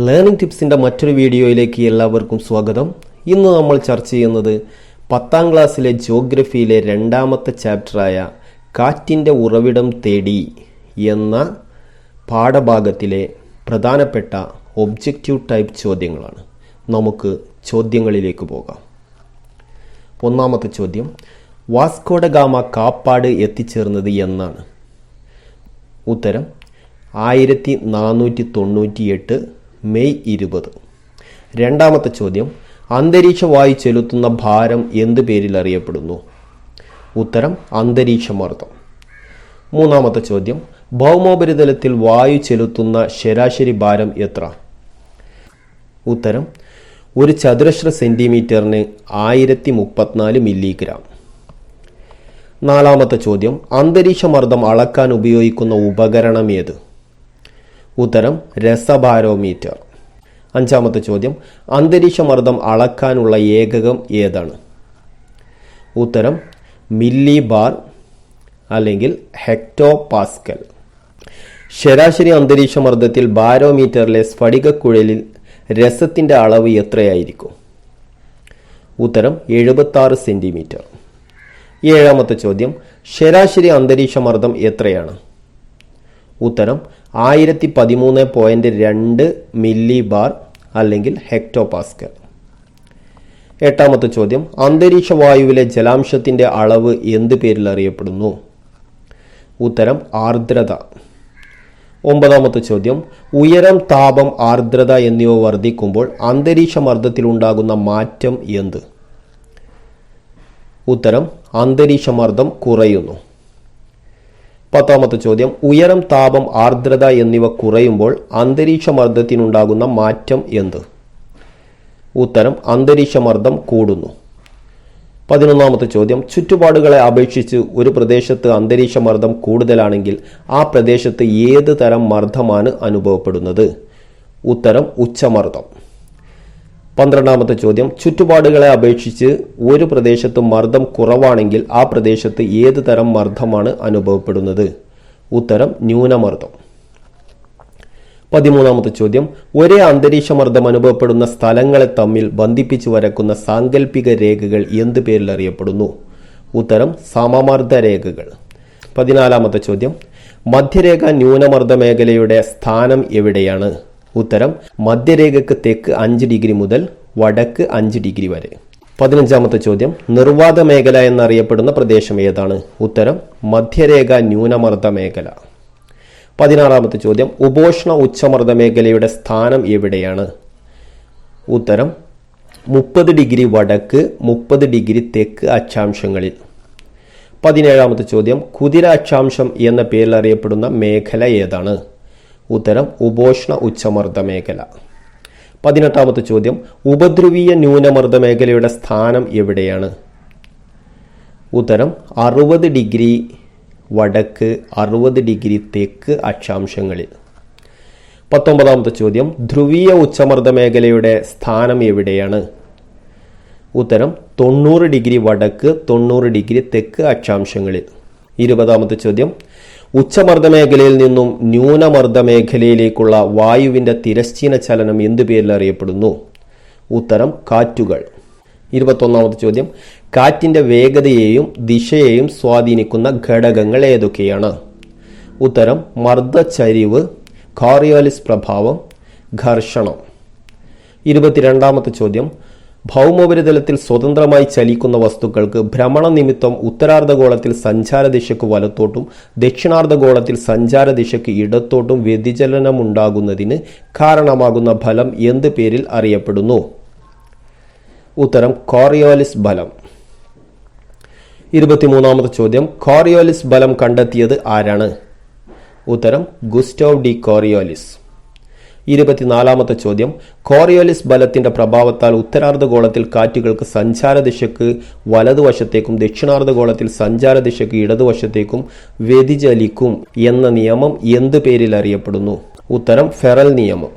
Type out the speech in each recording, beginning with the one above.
Learning ടിപ്സിൻ്റെ മറ്റൊരു വീഡിയോയിലേക്ക് എല്ലാവർക്കും സ്വാഗതം. ഇന്ന് നമ്മൾ ചർച്ച ചെയ്യുന്നത് 10ാം ക്ലാസ്സിലെ ജിയോഗ്രഫിയിലെ രണ്ടാമത്തെ ചാപ്റ്ററായ കാറ്റിൻ്റെ ഉറവിടം തേടി എന്ന പാഠഭാഗത്തിലെ പ്രധാനപ്പെട്ട ഒബ്ജക്റ്റീവ് ടൈപ്പ് ചോദ്യങ്ങളാണ്. നമുക്ക് ചോദ്യങ്ങളിലേക്ക് പോകാം. ഒന്നാമത്തെ ചോദ്യം, വാസ്കോഡ ഗാമ കാപ്പാട് എത്തിച്ചേർന്നത് എന്നാണ്? ഉത്തരം 1498 മെയ് 20. രണ്ടാമത്തെ ചോദ്യം, അന്തരീക്ഷ വായു ചെലുത്തുന്ന ഭാരം എന്ത് പേരിൽ അറിയപ്പെടുന്നു? ഉത്തരം അന്തരീക്ഷമർദ്ദം. മൂന്നാമത്തെ ചോദ്യം, ഭൗമോപരിതലത്തിൽ വായു ചെലുത്തുന്ന ശരാശരി ഭാരം എത്ര? ഉത്തരം ഒരു ചതുരശ്ര സെന്റിമീറ്ററിന് 1034 മില്ലിഗ്രാം. നാലാമത്തെ ചോദ്യം, അന്തരീക്ഷമർദ്ദം അളക്കാൻ ഉപയോഗിക്കുന്ന ഉപകരണം ഏത്? ഉത്തരം രസബാരോമീറ്റർ. അഞ്ചാമത്തെ ചോദ്യം, അന്തരീക്ഷമർദ്ദം അളക്കാനുള്ള ഏകകം ഏതാണ്? ഉത്തരം മില്ലി ബാർ അല്ലെങ്കിൽ ഹെക്ടോ പാസ്കൽ. ശരാശരി അന്തരീക്ഷമർദ്ദത്തിൽ ബാരോമീറ്ററിലെ സ്ഫടികക്കുഴലിൽ രസത്തിന്റെ അളവ് എത്രയായിരിക്കും? ഉത്തരം 76 സെന്റിമീറ്റർ. ഏഴാമത്തെ ചോദ്യം, ശരാശരി അന്തരീക്ഷമർദ്ദം എത്രയാണ്? ഉത്തരം 1013.2 മില്ലി ബാർ അല്ലെങ്കിൽ ഹെക്ടോ പാസ്കൽ. എട്ടാമത്തെ ചോദ്യം, അന്തരീക്ഷ വായുവിലെ ജലാംശത്തിന്റെ അളവ് എന്ത് പേരിൽ അറിയപ്പെടുന്നു? ഉത്തരം ആർദ്രത. ഒമ്പതാമത്തെ ചോദ്യം, ഉയരം, താപം, ആർദ്രത എന്നിവ വർദ്ധിക്കുമ്പോൾ അന്തരീക്ഷ മർദ്ദത്തിലുണ്ടാകുന്ന മാറ്റം എന്ത്? ഉത്തരം അന്തരീക്ഷമർദ്ദം കുറയുന്നു. പത്താമത്തെ ചോദ്യം, ഉയരം, താപം, ആർദ്രത എന്നിവ കുറയുമ്പോൾ അന്തരീക്ഷമർദ്ദത്തിനുണ്ടാകുന്ന മാറ്റം എന്ത്? ഉത്തരം അന്തരീക്ഷമർദ്ദം കൂടുന്നു. 11ാമത്തെ ചോദ്യം, ചുറ്റുപാടുകളെ അപേക്ഷിച്ച് ഒരു പ്രദേശത്ത് അന്തരീക്ഷമർദ്ദം കൂടുതലാണെങ്കിൽ ആ പ്രദേശത്ത് ഏത് തരം മർദ്ദമാണ് അനുഭവപ്പെടുന്നത്? ഉത്തരം ഉച്ചമർദ്ദം. 12ാമത്തെ ചോദ്യം, ചുറ്റുപാടുകളെ അപേക്ഷിച്ച് ഒരു പ്രദേശത്ത് മർദ്ദം കുറവാണെങ്കിൽ ആ പ്രദേശത്ത് ഏത് തരം മർദ്ദമാണ് അനുഭവപ്പെടുന്നത്? ഉത്തരം ന്യൂനമർദ്ദം. 13ാമത്തെ ചോദ്യം, ഒരേ അന്തരീക്ഷമർദ്ദം അനുഭവപ്പെടുന്ന സ്ഥലങ്ങളെ തമ്മിൽ ബന്ധിപ്പിച്ചു വരക്കുന്ന സാങ്കല്പിക രേഖകൾ എന്ത് പേരിൽ അറിയപ്പെടുന്നു? ഉത്തരം സമമർദ്ദ രേഖകൾ. 14ാമത്തെ ചോദ്യം, മധ്യരേഖ ന്യൂനമർദ്ദ മേഖലയുടെ സ്ഥാനം എവിടെയാണ്? ഉത്തരം മധ്യരേഖയ്ക്ക് തെക്ക് 5 ഡിഗ്രി മുതൽ വടക്ക് 5 ഡിഗ്രി വരെ. 15ാമത്തെ ചോദ്യം, നിർവാത മേഖല എന്നറിയപ്പെടുന്ന പ്രദേശം ഏതാണ്? ഉത്തരം മധ്യരേഖ ന്യൂനമർദ്ദ മേഖല. 16ാമത്തെ ചോദ്യം, ഉപോഷ്ണ ഉച്ചമർദ്ദ മേഖലയുടെ സ്ഥാനം എവിടെയാണ്? ഉത്തരം 30 ഡിഗ്രി വടക്ക് 30 ഡിഗ്രി തെക്ക് അക്ഷാംശങ്ങളിൽ. 17ാമത്തെ ചോദ്യം, കുതിര അക്ഷാംശം എന്ന പേരിൽ അറിയപ്പെടുന്ന മേഖല ഏതാണ്? ഉത്തരം ഉപോഷ്ണ ഉച്ചമർദ്ദ മേഖല. 18ാമത്തെ ചോദ്യം, ഉപധ്രുവീയ ന്യൂനമർദ്ദ മേഖലയുടെ സ്ഥാനം എവിടെയാണ്? ഉത്തരം 60 ഡിഗ്രി വടക്ക് 60 ഡിഗ്രി തെക്ക് അക്ഷാംശങ്ങളിൽ. 19ാമത്തെ ചോദ്യം, ധ്രുവീയ ഉച്ചമർദ്ദ മേഖലയുടെ സ്ഥാനം എവിടെയാണ്? ഉത്തരം 90 ഡിഗ്രി വടക്ക് 90 ഡിഗ്രി തെക്ക് അക്ഷാംശങ്ങളിൽ. 20ാമത്തെ ചോദ്യം, ഉച്ചമർദ്ദ മേഖലയിൽ നിന്നും ന്യൂനമർദ്ദ മേഖലയിലേക്കുള്ള വായുവിന്റെ തിരശ്ചീന ചലനം എന്ത് പേരിൽ അറിയപ്പെടുന്നു? ഉത്തരം കാറ്റുകൾ. 21ാമത്തെ ചോദ്യം, കാറ്റിന്റെ വേഗതയെയും ദിശയെയും സ്വാധീനിക്കുന്ന ഘടകങ്ങൾ ഏതൊക്കെയാണ്? ഉത്തരം മർദ്ദചരിവ്, കോറിയോലിസ് പ്രഭാവം, ഘർഷണം. 22ാമത്തെ ചോദ്യം, ഭൗമോപരിതലത്തിൽ സ്വതന്ത്രമായി ചലിക്കുന്ന വസ്തുക്കൾക്ക് ഭ്രമണ നിമിത്തം ഉത്തരാർദ്ധഗോളത്തിൽ സഞ്ചാരദിശയ്ക്ക് വലത്തോട്ടും ദക്ഷിണാർദ്ധഗോളത്തിൽ സഞ്ചാരദിശയ്ക്ക് ഇടത്തോട്ടും വ്യതിചലനമുണ്ടാകുന്നതിന് കാരണമാകുന്ന ഫലം എന്ത് പേരിൽ അറിയപ്പെടുന്നു? ഉത്തരം കോറിയോലിസ് ബലം. 23ാമത്തെ ചോദ്യം, കോറിയോലിസ് ബലം കണ്ടെത്തിയത് ആരാണ്? ഉത്തരം ഗുസ്റ്റവ് ഡി കോറിയോലിസ്. 24ാമത്തെ ചോദ്യം, കോറിയോലിസ് ബലത്തിന്റെ പ്രഭാവത്താൽ ഉത്തരാർദ്ധഗോളത്തിൽ കാറ്റുകൾക്ക് സഞ്ചാരദിശയ്ക്ക് വലതുവശത്തേക്കും ദക്ഷിണാർദ്ധഗോളത്തിൽ സഞ്ചാരദിശയ്ക്ക് ഇടതുവശത്തേക്കും വ്യതിചലിക്കും എന്ന നിയമം എന്ത് പേരിൽ അറിയപ്പെടുന്നു? ഉത്തരം ഫെറൽ നിയമം.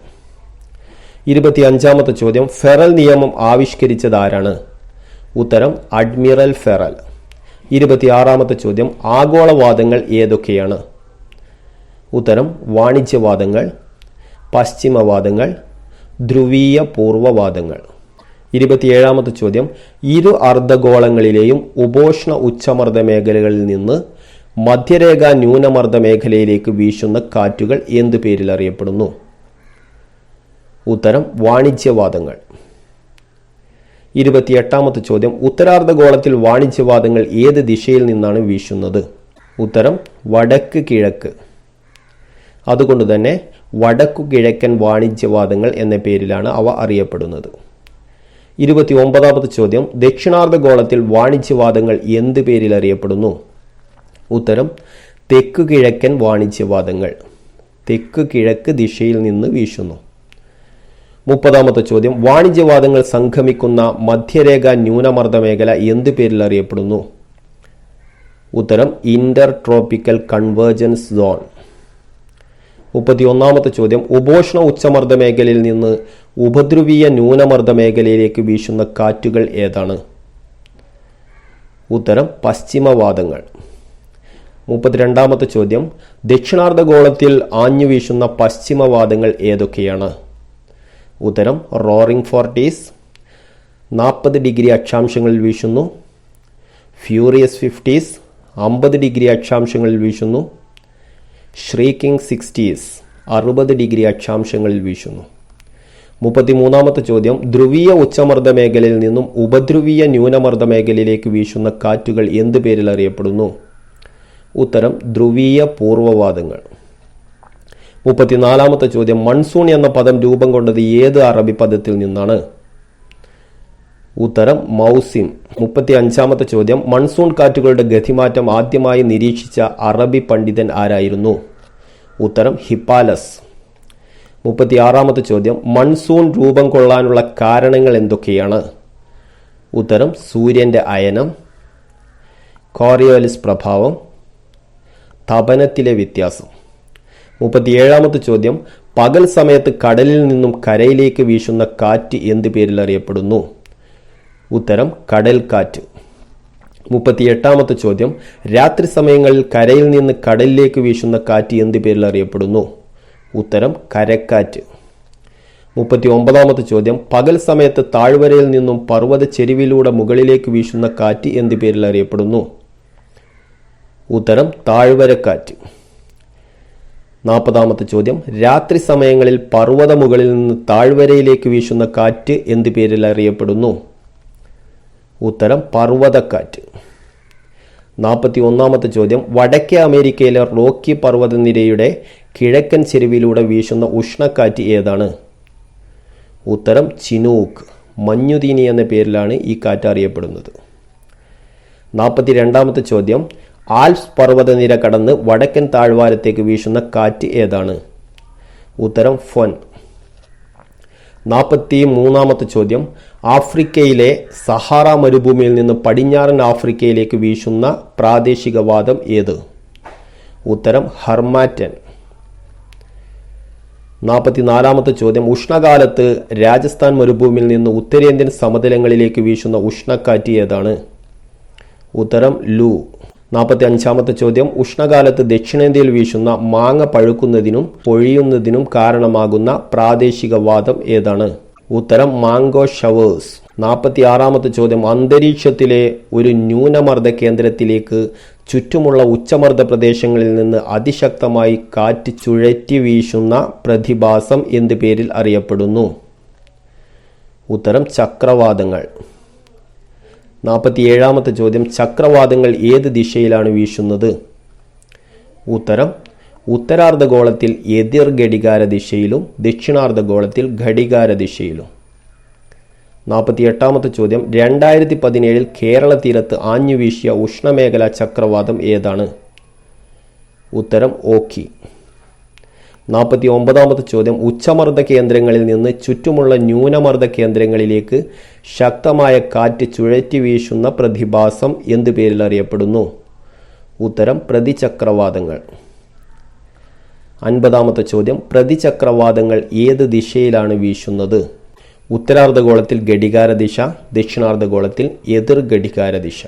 25ാമത്തെ ചോദ്യം, ഫെറൽ നിയമം ആവിഷ്കരിച്ചത് ആരാണ്? ഉത്തരം അഡ്മിറൽ ഫെറൽ. 26ാമത്തെ ചോദ്യം, ആഗോളവാദങ്ങൾ ഏതൊക്കെയാണ്? ഉത്തരം വാണിജ്യവാദങ്ങൾ, പശ്ചിമവാദങ്ങൾ, ധ്രുവീയ പൂർവ്വവാദങ്ങൾ. 27ാമത്തെ ചോദ്യം, ഇരു അർദ്ധഗോളങ്ങളിലെയും ഉപോഷ്ണ ഉച്ചമർദ്ദ മേഖലകളിൽ നിന്ന് മധ്യരേഖാ ന്യൂനമർദ്ദ മേഖലയിലേക്ക് വീശുന്ന കാറ്റുകൾ എന്തു പേരിൽ അറിയപ്പെടുന്നു? ഉത്തരം വാണിജ്യവാദങ്ങൾ. 28ാമത്തെ ചോദ്യം, ഉത്തരാർദ്ധഗോളത്തിൽ വാണിജ്യവാദങ്ങൾ ഏത് ദിശയിൽ നിന്നാണ് വീശുന്നത്? ഉത്തരം വടക്ക് കിഴക്ക്. അതുകൊണ്ട് തന്നെ വടക്കു കിഴക്കൻ വാണിജ്യവാദങ്ങൾ എന്ന പേരിലാണ് അവ അറിയപ്പെടുന്നത്. 29ാമത്തെ ചോദ്യം, ദക്ഷിണാർദ്ധഗോളത്തിൽ വാണിജ്യവാദങ്ങൾ എന്ത് പേരിൽ അറിയപ്പെടുന്നു? ഉത്തരം തെക്കു കിഴക്കൻ വാണിജ്യവാദങ്ങൾ. തെക്കു കിഴക്ക് ദിശയിൽ നിന്ന് വീശുന്നു. 30ാമത്തെ ചോദ്യം, വാണിജ്യവാദങ്ങൾ സംഗമിക്കുന്ന മധ്യരേഖ ന്യൂനമർദ്ദ മേഖല എന്ത് പേരിൽ അറിയപ്പെടുന്നു? ഉത്തരം ഇന്റർ ട്രോപ്പിക്കൽ കൺവേർജൻസ് സോൺ. 31ാമത്തെ ചോദ്യം, ഉപോഷ്ണ ഉച്ചമർദ്ദ മേഖലയിൽ നിന്ന് ഉപധ്രുവീയ ന്യൂനമർദ്ദ മേഖലയിലേക്ക് വീശുന്ന കാറ്റുകൾ ഏതാണ്? ഉത്തരം പശ്ചിമവാദങ്ങൾ. 32ാമത്തെ ചോദ്യം, ദക്ഷിണാർദ്ധഗോളത്തിൽ ആഞ്ഞു വീശുന്ന പശ്ചിമവാദങ്ങൾ ഏതൊക്കെയാണ്? ഉത്തരം റോറിംഗ് ഫോർട്ടീസ്, 40 ഡിഗ്രി അക്ഷാംശങ്ങളിൽ വീശുന്നു. ഫ്യൂറിയസ് 50s, 50 ഡിഗ്രി അക്ഷാംശങ്ങളിൽ വീശുന്നു. ഷ്രീക്കിംഗ് 60s, 60 ഡിഗ്രി അക്ഷാംശങ്ങളിൽ വീശുന്നു. 33ാമത്തെ ചോദ്യം, ധ്രുവീയ ഉച്ചമർദ്ദ മേഖലയിൽ നിന്നും ഉപധ്രുവീയ ന്യൂനമർദ്ദ മേഖലയിലേക്ക് വീശുന്ന കാറ്റുകൾ എന്ത് പേരിൽ അറിയപ്പെടുന്നു? ഉത്തരം ധ്രുവീയ പൂർവ്വവാദങ്ങൾ. 34ാമത്തെ ചോദ്യം, മൺസൂൺ എന്ന പദം രൂപം കൊണ്ടത് ഏത് അറബി പദത്തിൽ നിന്നാണ്? ഉത്തരം മൗസിം. 35ാമത്തെ ചോദ്യം, മൺസൂൺ കാറ്റുകളുടെ ഗതിമാറ്റം ആദ്യമായി നിരീക്ഷിച്ച അറബി പണ്ഡിതൻ ആരായിരുന്നു? ഉത്തരം ഹിപ്പാലസ്. 36ാമത്തെ ചോദ്യം, മൺസൂൺ രൂപം കൊള്ളാനുള്ള കാരണങ്ങൾ എന്തൊക്കെയാണ്? ഉത്തരം സൂര്യന്റെ അയനം, കോറിയോലിസ് പ്രഭാവം, തപനത്തിലെ വ്യത്യാസം. 37ാമത്തെ ചോദ്യം, പകൽ സമയത്ത് കടലിൽ നിന്നും കരയിലേക്ക് വീശുന്ന കാറ്റ് എന്ത് പേരിൽ അറിയപ്പെടുന്നു? ഉത്തരം കടൽ കാറ്റ്. 38ാമത്തെ ചോദ്യം, രാത്രി സമയങ്ങളിൽ കരയിൽ നിന്ന് കടലിലേക്ക് വീശുന്ന കാറ്റ് എന്ത് പേരിൽ അറിയപ്പെടുന്നു? ഉത്തരം കരക്കാറ്റ്. 39ാമത്തെ ചോദ്യം, പകൽ സമയത്ത് താഴ്വരയിൽ നിന്നും പർവ്വത ചെരിവിലൂടെ മുകളിലേക്ക് വീശുന്ന കാറ്റ് എന്ത് പേരിൽ അറിയപ്പെടുന്നു? ഉത്തരം താഴ്വരക്കാറ്റ്. 40ാമത്തെ ചോദ്യം, രാത്രി സമയങ്ങളിൽ പർവ്വത മുകളിൽ നിന്ന് താഴ്വരയിലേക്ക് വീശുന്ന കാറ്റ് എന്ത് പേരിൽ അറിയപ്പെടുന്നു? ഉത്തരം പർവ്വതക്കാറ്റ്. 41ാമത്തെ ചോദ്യം, വടക്കേ അമേരിക്കയിലെ റോക്കി പർവ്വതനിരയുടെ കിഴക്കൻ ചെരുവിലൂടെ വീശുന്ന ഉഷ്ണക്കാറ്റ് ഏതാണ്? ഉത്തരം ചിനൂക്ക്, മഞ്ഞുതീനി എന്ന പേരിലാണ് ഈ കാറ്റ് അറിയപ്പെടുന്നത്. 42ാമത്തെ ചോദ്യം, ആൽപ്സ് പർവ്വതനിര കടന്ന് വടക്കൻ താഴ്വാരത്തേക്ക് വീശുന്ന കാറ്റ് ഏതാണ്? ഉത്തരം ഫൊൻ. 43ാമത്തെ ചോദ്യം, ആഫ്രിക്കയിലെ സഹാറ മരുഭൂമിയിൽ നിന്ന് പടിഞ്ഞാറൻ ആഫ്രിക്കയിലേക്ക് വീശുന്ന പ്രാദേശികവാദം ഏത്? ഉത്തരം ഹർമാറ്റൻ. 44ാമത്തെ ചോദ്യം, ഉഷ്ണകാലത്ത് രാജസ്ഥാൻ മരുഭൂമിയിൽ നിന്ന് ഉത്തരേന്ത്യൻ സമതലങ്ങളിലേക്ക് വീശുന്ന ഉഷ്ണക്കാറ്റ് ഏതാണ്? ഉത്തരം ലൂ. 45ാമത്തെ ചോദ്യം, ഉഷ്ണകാലത്ത് ദക്ഷിണേന്ത്യയിൽ വീശുന്ന മാങ്ങ പഴുക്കുന്നതിനും പൊഴിയുന്നതിനും കാരണമാകുന്ന പ്രാദേശികവാദം ഏതാണ്? ഉത്തരം മാംഗോ ഷവേഴ്സ്. 46ാമത്തെ ചോദ്യം, അന്തരീക്ഷത്തിലെ ഒരു ന്യൂനമർദ്ദ കേന്ദ്രത്തിലേക്ക് ചുറ്റുമുള്ള ഉച്ചമർദ്ദ പ്രദേശങ്ങളിൽ നിന്ന് അതിശക്തമായി കാറ്റ് ചുഴറ്റി വീശുന്ന പ്രതിഭാസം എന്ത് പേരിൽ അറിയപ്പെടുന്നു? ഉത്തരം ചക്രവാതങ്ങൾ. 47ാമത്തെ ചോദ്യം, ചക്രവാതങ്ങൾ ഏത് ദിശയിലാണ് വീശുന്നത്? ഉത്തരം ഉത്തരാർദ്ധഗോളത്തിൽ എതിർ ഘടികാര ദിശയിലും ദക്ഷിണാർദ്ധഗോളത്തിൽ ഘടികാര ദിശയിലും. 48ാമത്തെ ചോദ്യം, 2017 കേരള തീരത്ത് ആഞ്ഞു വീശിയ ഉഷ്ണമേഖലാ ചക്രവാതം ഏതാണ്? ഉത്തരം ഓഖി. 49ാമത്തെ ചോദ്യം, ഉച്ചമർദ്ദ കേന്ദ്രങ്ങളിൽ നിന്ന് ചുറ്റുമുള്ള ന്യൂനമർദ്ദ കേന്ദ്രങ്ങളിലേക്ക് ശക്തമായ കാറ്റ് ചുഴറ്റി വീശുന്ന പ്രതിഭാസം എന്ത് പേരിൽ അറിയപ്പെടുന്നു? ഉത്തരം പ്രതിചക്രവാതങ്ങൾ. 50ാമത്തെ ചോദ്യം, പ്രതിചക്രവാതങ്ങൾ ഏത് ദിശയിലാണ് വീശുന്നത്? ഉത്തരാർദ്ധഗോളത്തിൽ ഘടികാര ദിശ, ദക്ഷിണാർദ്ധഗോളത്തിൽ എതിർ ഘടികാര ദിശ.